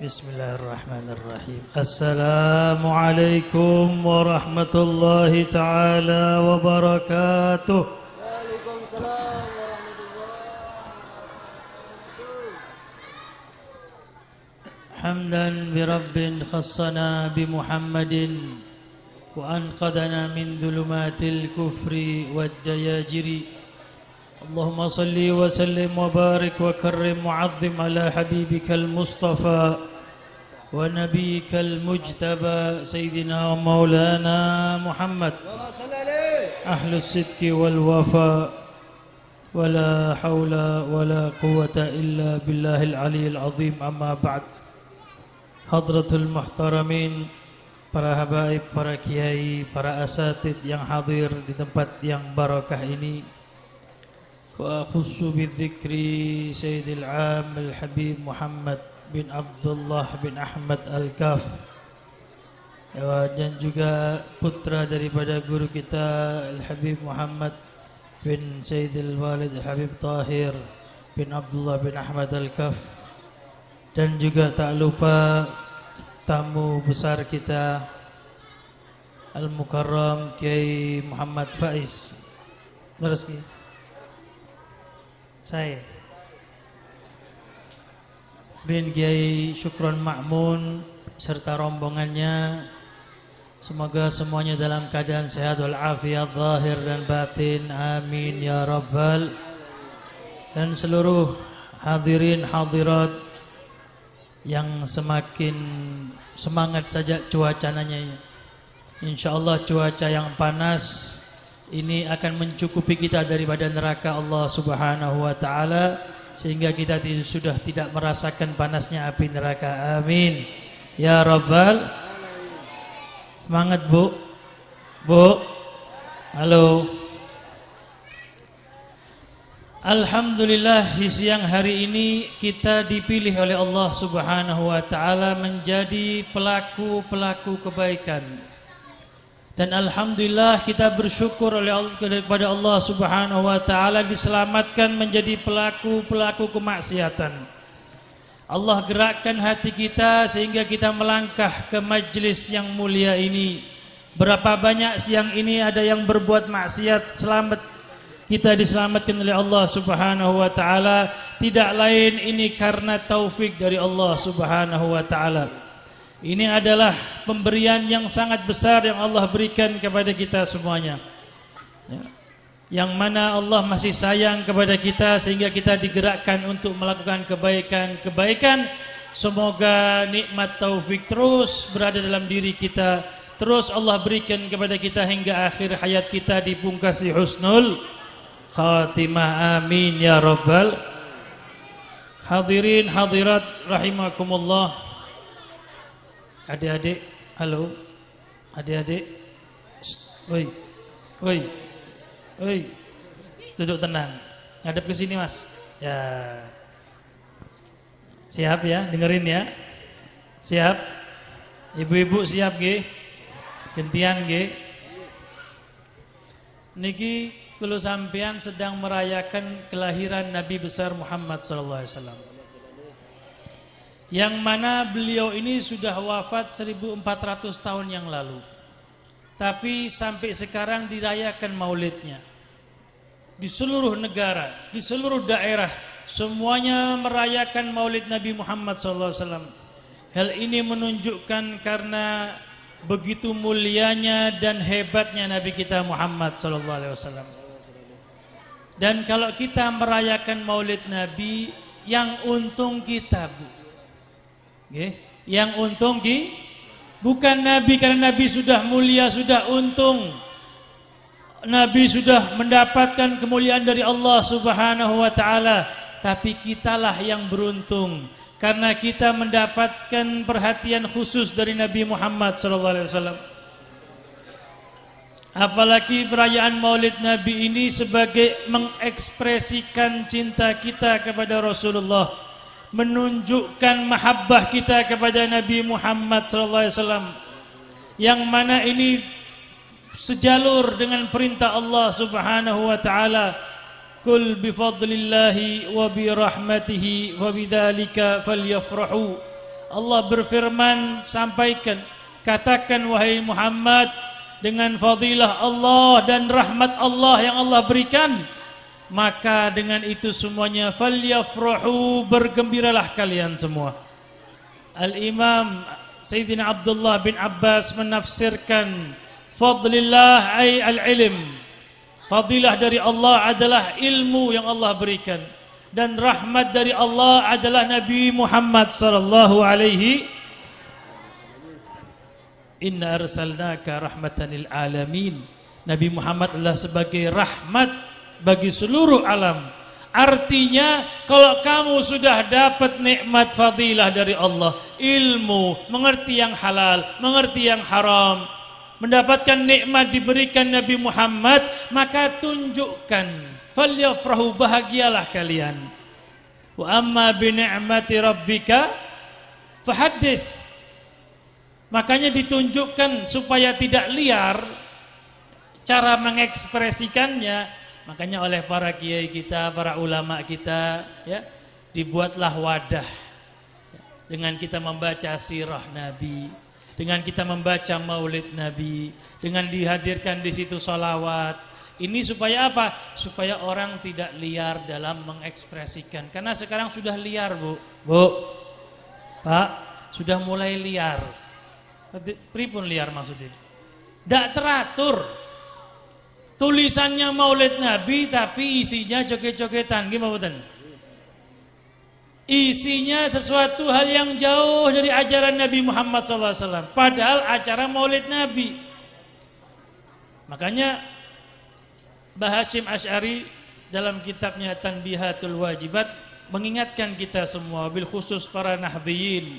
Bismillahirrahmanirrahim. Assalamualaikum warahmatullahi taala wabarakatuh. Waalaikumsalam warahmatullahi wabarakatuh. Hamdan bi rabbin khassana bi Muhammadin wa anqadana min dhulumatil kufri wad jayajiri. Allahumma salli wa sallim wa barik wa karrim mu'azzim ala habibikal mustafa ونبيك المجتبى سيدنا ومولانا محمد أهل الصدق والوفاء ولا حول ولا قوة إلا بالله العلي العظيم أما بعد حضرة المحترمين para habaib, para kiai, para asatid yang hadir di tempat yang barakah ini. Wa khussu bidzikri Sayyidil Am Al-Habib Muhammad bin Abdullah bin Ahmad Al-Kaf, dan juga putra daripada guru kita Al-Habib Muhammad bin Sayyidil Walid Al-Habib Tahir bin Abdullah bin Ahmad Al-Kaf, dan juga tak lupa tamu besar kita Al-Mukarram Kiai Muhammad Faiz Mereski saya bin Kiai Syukron Ma'mun serta rombongannya. Semoga semuanya dalam keadaan sehat walafiat zahir dan batin, amin ya rabbal. Dan seluruh hadirin hadirat yang semakin semangat saja cuacanya. InsyaAllah cuaca yang panas ini akan mencukupi kita daripada neraka Allah subhanahu wa ta'ala, sehingga kita sudah tidak merasakan panasnya api neraka. Amin ya rabbal. Semangat Bu. Bu. Halo. Alhamdulillah, di siang hari ini kita dipilih oleh Allah subhanahu wa ta'ala menjadi pelaku-pelaku kebaikan. Dan alhamdulillah kita bersyukur kepada Allah subhanahu wa ta'ala diselamatkan menjadi pelaku-pelaku kemaksiatan. Allah gerakkan hati kita sehingga kita melangkah ke majlis yang mulia ini. Berapa banyak siang ini ada yang berbuat maksiat, selamat. Kita diselamatkan oleh Allah subhanahu wa ta'ala. Tidak lain ini karena taufik dari Allah subhanahu wa ta'ala. Ini adalah pemberian yang sangat besar yang Allah berikan kepada kita semuanya, yang mana Allah masih sayang kepada kita sehingga kita digerakkan untuk melakukan kebaikan-kebaikan. Semoga nikmat taufik terus berada dalam diri kita, terus Allah berikan kepada kita hingga akhir hayat kita dipungkasi husnul khatimah, amin ya rabbal. Hadirin hadirat rahimakumullah. Adik-adik, halo. Adik-adik, woi, woi, woi, duduk tenang. Ngadep ke sini mas. Ya, siap ya, dengerin ya. Siap. Ibu-ibu siap ge? Gentian ge? Niki kulo sampean sedang merayakan kelahiran Nabi besar Muhammad sallallahu alaihi wasallam, yang mana beliau ini sudah wafat 1400 tahun yang lalu. Tapi sampai sekarang dirayakan maulidnya. Di seluruh negara, di seluruh daerah, semuanya merayakan maulid Nabi Muhammad SAW. Hal ini menunjukkan karena begitu mulianya dan hebatnya Nabi kita Muhammad SAW. Dan kalau kita merayakan maulid Nabi, yang untung kita, Bu. Yang untung bukan Nabi, karena Nabi sudah mulia, sudah untung. Nabi sudah mendapatkan kemuliaan dari Allah subhanahu wa ta'ala. Tapi kitalah yang beruntung, karena kita mendapatkan perhatian khusus dari Nabi Muhammad SAW. Apalagi perayaan maulid Nabi ini sebagai mengekspresikan cinta kita kepada Rasulullah, menunjukkan mahabbah kita kepada Nabi Muhammad SAW, yang mana ini sejalur dengan perintah Allah subhanahu wa ta'ala. Kul bifadlillahi wa birahmatihi wa bidzalika falyafrahu. Allah berfirman, sampaikan, katakan wahai Muhammad, dengan fadilah Allah dan rahmat Allah yang Allah berikan, maka dengan itu semuanya falyafrahu, bergembiralah kalian semua. Al-Imam Sayyidina Abdullah bin Abbas menafsirkan fadlillah ay al-ilm. Fadilah dari Allah adalah ilmu yang Allah berikan, dan rahmat dari Allah adalah Nabi Muhammad sallallahu alaihi. Inna arsalnaka rahmatan lil alamin. Nabi Muhammad adalah sebagai rahmat bagi seluruh alam. Artinya kalau kamu sudah dapat nikmat fadilah dari Allah, ilmu, mengerti yang halal, mengerti yang haram, mendapatkan nikmat diberikan Nabi Muhammad, maka tunjukkan, falyafrahu, bahagialah kalian. Wa amma bi ni'mati rabbika fahaddits. Makanya ditunjukkan supaya tidak liar cara mengekspresikannya. Makanya oleh para kiai kita, para ulama kita, ya, dibuatlah wadah dengan kita membaca sirah Nabi, dengan kita membaca maulid Nabi, dengan dihadirkan di situ salawat. Ini supaya apa? Supaya orang tidak liar dalam mengekspresikan. Karena sekarang sudah liar, Bu, Pak, sudah mulai liar. Pripun liar maksudnya? Tidak teratur. Tulisannya maulid Nabi tapi isinya joget-jogetan, gimana betul? Isinya sesuatu hal yang jauh dari ajaran Nabi Muhammad SAW. Padahal acara maulid Nabi. Makanya Mbah Hasyim Asy'ari dalam kitabnya Tanbihatul Wajibat mengingatkan kita semua, bil khusus para nahdhiyin,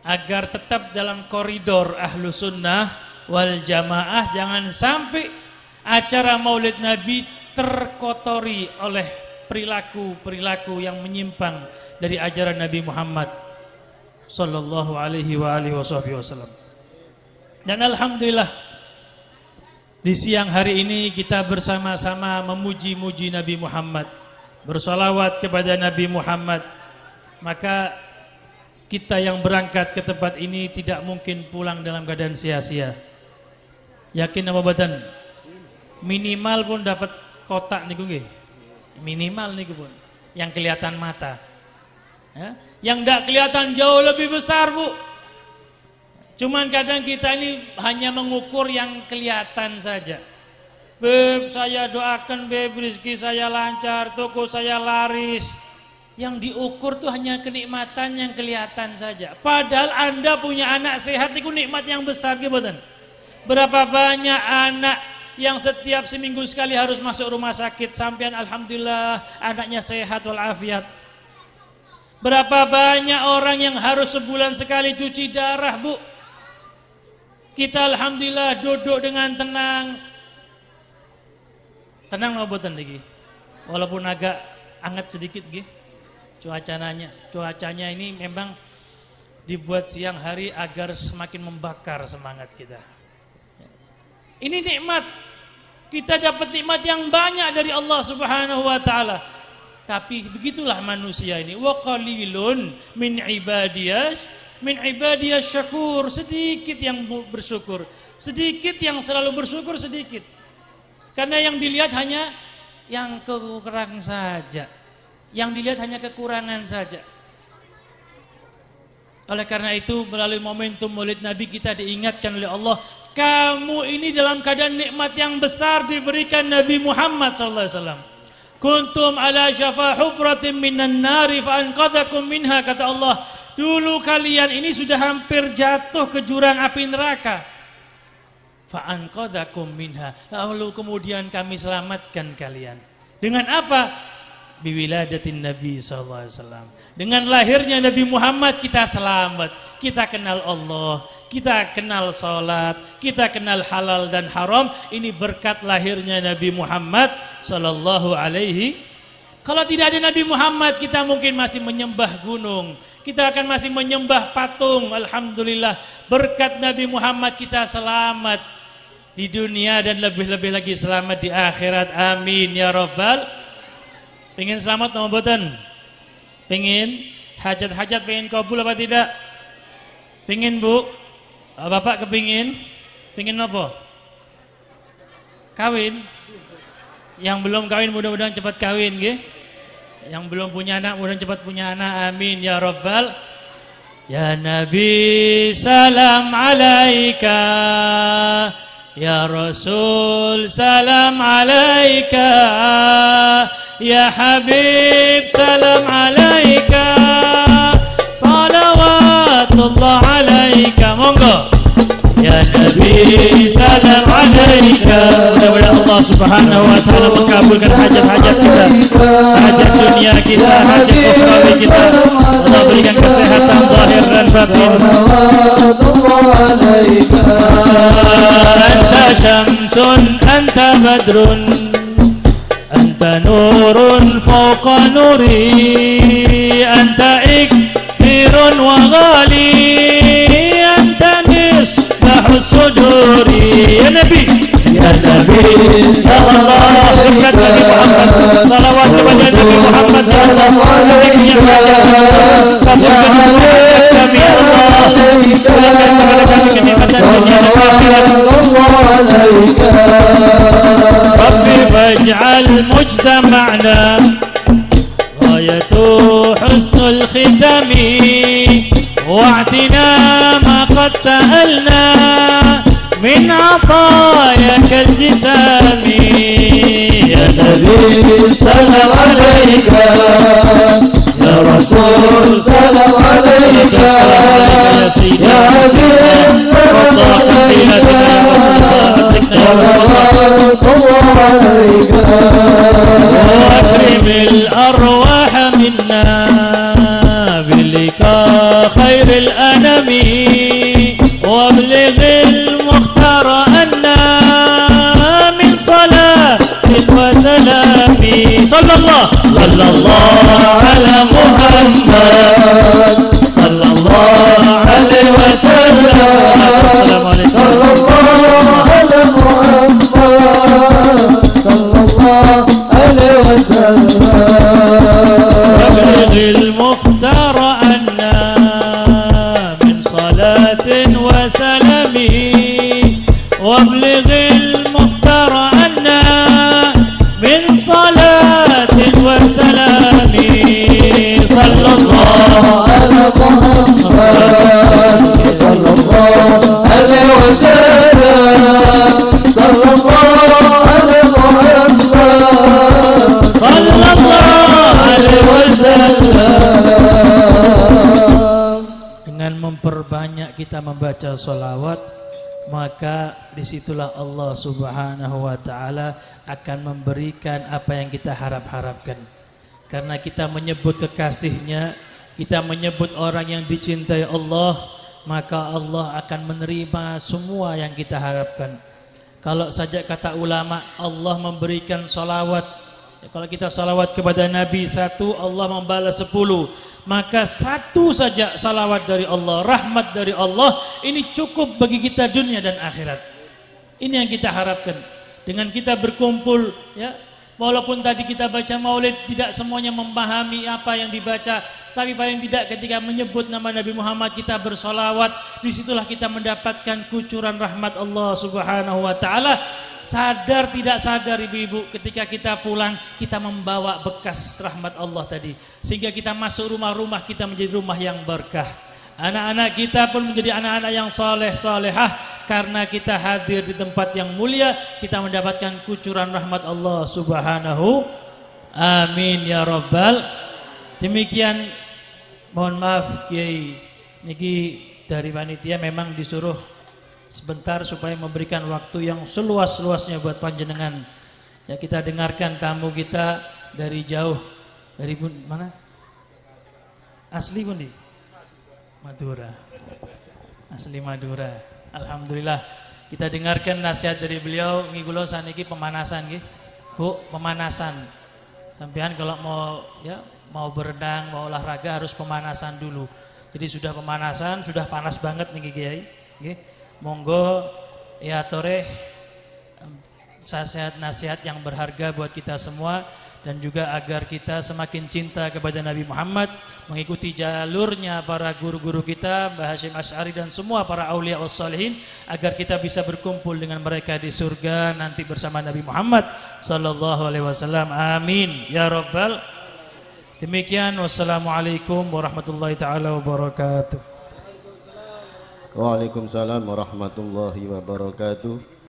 agar tetap dalam koridor ahlu sunnah wal jamaah. Jangan sampai acara maulid Nabi terkotori oleh perilaku-perilaku yang menyimpang dari ajaran Nabi Muhammad sallallahu alaihi wa alihi wasallam. Dan alhamdulillah di siang hari ini kita bersama-sama memuji-muji Nabi Muhammad, bersolawat kepada Nabi Muhammad. Maka kita yang berangkat ke tempat ini tidak mungkin pulang dalam keadaan sia-sia. Yakin apa badan? Minimal pun dapat kotak niku nggih. Minimal niku pun yang kelihatan mata. Ya? Yang tidak kelihatan jauh lebih besar, Bu. Cuman kadang kita ini hanya mengukur yang kelihatan saja. Beb, saya doakan beb, rezeki saya lancar, toko saya laris. Yang diukur tuh hanya kenikmatan yang kelihatan saja. Padahal Anda punya anak sehat itu nikmat yang besar, gimana? Berapa banyak anak yang setiap seminggu sekali harus masuk rumah sakit, sampean alhamdulillah anaknya sehat walafiat. Berapa banyak orang yang harus sebulan sekali cuci darah, Bu. Kita alhamdulillah duduk dengan tenang. Tenang mau boten lagi. Walaupun agak hangat sedikit nggih. Cuacanya ini memang dibuat siang hari agar semakin membakar semangat kita. Ini nikmat. Kita dapat nikmat yang banyak dari Allah Subhanahu wa taala. Tapi begitulah manusia ini. Wa qalilun min ibadiyas syakur. Sedikit yang bersyukur. Sedikit yang selalu bersyukur, sedikit. Karena yang dilihat hanya yang kekurangan saja. Yang dilihat hanya kekurangan saja. Oleh karena itu melalui momentum Maulid Nabi kita diingatkan oleh Allah, kamu ini dalam keadaan nikmat yang besar diberikan Nabi Muhammad SAW. Kuntum ala syafa hufratin minan nari fa anqadhakum minha, kata Allah. Dulu kalian ini sudah hampir jatuh ke jurang api neraka. Fa anqadhakum minha. Lalu kemudian kami selamatkan kalian. Dengan apa? Biwiladatin Nabi SAW. Dengan lahirnya Nabi Muhammad kita selamat. Kita kenal Allah, kita kenal salat, kita kenal halal dan haram. Ini berkat lahirnya Nabi Muhammad sallallahu alaihi. Kalau tidak ada Nabi Muhammad, kita mungkin masih menyembah gunung, kita akan masih menyembah patung. Alhamdulillah, berkat Nabi Muhammad kita selamat di dunia dan lebih-lebih lagi selamat di akhirat. Amin ya rabbal. Pengen selamat nomor boten? Pengen? Hajat-hajat pengen kabul apa tidak? Pengen Bu? Bapak kepingin? Pengen apa? Kawin? Yang belum kawin mudah-mudahan cepat kawin nggih. Yang belum punya anak mudah-mudahan cepat punya anak. Amin ya rabbal. Ya Nabi salam alaika, ya Rasul salam alaika, ya Habib salam alaika, salawatullah alaika. Monggo. Ya Nabi salam alaika. Mudah-mudahan Allah subhanahu wa ta'ala mengabulkan hajat-hajat kita, hajat dunia kita, hajat ukhrawi kita. Allah berikan kesehatan zahir dan batin. Anta syamsun, anta badrun, anta nurun fawqa nuri, anta iksirun wa ghali, anta suduri. Ya Nabi, ya Nabi sallallahu alaihi wasallam, salawat kepada Nabi Muhammad sallallahu alaihi wasallam. Kabulkan kami Allah, berikan kepada kami kenikmatan dunia dan akhirat. Rabbi faj'al mujtama'na ghayatu husnul khitami wa'tina ma qad sa'alna min 'atayakal jisami. Ya Nabi salam alaika, ya Rasul salam alaika, ya Habib salam alaika, salawatullah alaika. Wa akrimil arwah minna بلقاء خير الأنام وابلغ المختار أنا من صلاة وسلام. صلى الله على محمد صلى الله عليه وسلم. السلام عليكم. صلى الله على محمد صلى الله عليه وسلم. وابلغ المختار أنا من صلاة وسلام وابلغ المختار أنا من صلاة وسلام. صلى الله على محمد صلى الله عليه وسلم. صلى الله على محمد صلى الله عليه وسلم. Dengan memperbanyak kita membaca sholawat, maka disitulah Allah subhanahu wa ta'ala akan memberikan apa yang kita harap-harapkan. Karena kita menyebut kekasihnya, kita menyebut orang yang dicintai Allah, maka Allah akan menerima semua yang kita harapkan. Kalau saja kata ulama, Allah memberikan sholawat, kalau kita sholawat kepada Nabi 1, Allah membalas 10. Maka 1 saja salawat dari Allah, rahmat dari Allah, ini cukup bagi kita dunia dan akhirat. Ini yang kita harapkan. Dengan kita berkumpul, ya, walaupun tadi kita baca maulid tidak semuanya memahami apa yang dibaca, tapi paling tidak ketika menyebut nama Nabi Muhammad kita bersolawat, disitulah kita mendapatkan kucuran rahmat Allah subhanahu wa ta'ala. Sadar tidak sadar ibu-ibu, ketika kita pulang kita membawa bekas rahmat Allah tadi, sehingga kita masuk rumah-rumah kita menjadi rumah yang berkah. Anak-anak kita pun menjadi anak-anak yang soleh solehah, karena kita hadir di tempat yang mulia, kita mendapatkan kucuran rahmat Allah subhanahu. Amin ya rabbal. Demikian, mohon maaf Kiai, niki dari panitia memang disuruh sebentar supaya memberikan waktu yang seluas-luasnya buat panjenengan. Ya, kita dengarkan tamu kita dari jauh, dari mana? Asli Bundi? Madura. Asli Madura. Alhamdulillah. Kita dengarkan nasihat dari beliau. Nggih kula saniki pemanasan nggih. Bu, pemanasan. Sampean kalau mau berenang, mau olahraga harus pemanasan dulu. Jadi sudah pemanasan, sudah panas banget nih Kiai. Nggih. Monggo ya toreh nasihat yang berharga buat kita semua, dan juga agar kita semakin cinta kepada Nabi Muhammad, mengikuti jalurnya para guru-guru kita, Mbah Hasyim Asy'ari dan semua para aulia wassalihin, agar kita bisa berkumpul dengan mereka di surga nanti bersama Nabi Muhammad sallallahu alaihi wasallam. Amin ya rabbal. Demikian, wassalamualaikum warahmatullahi taala wabarakatuh. Waalaikumsalam warahmatullahi wabarakatuh.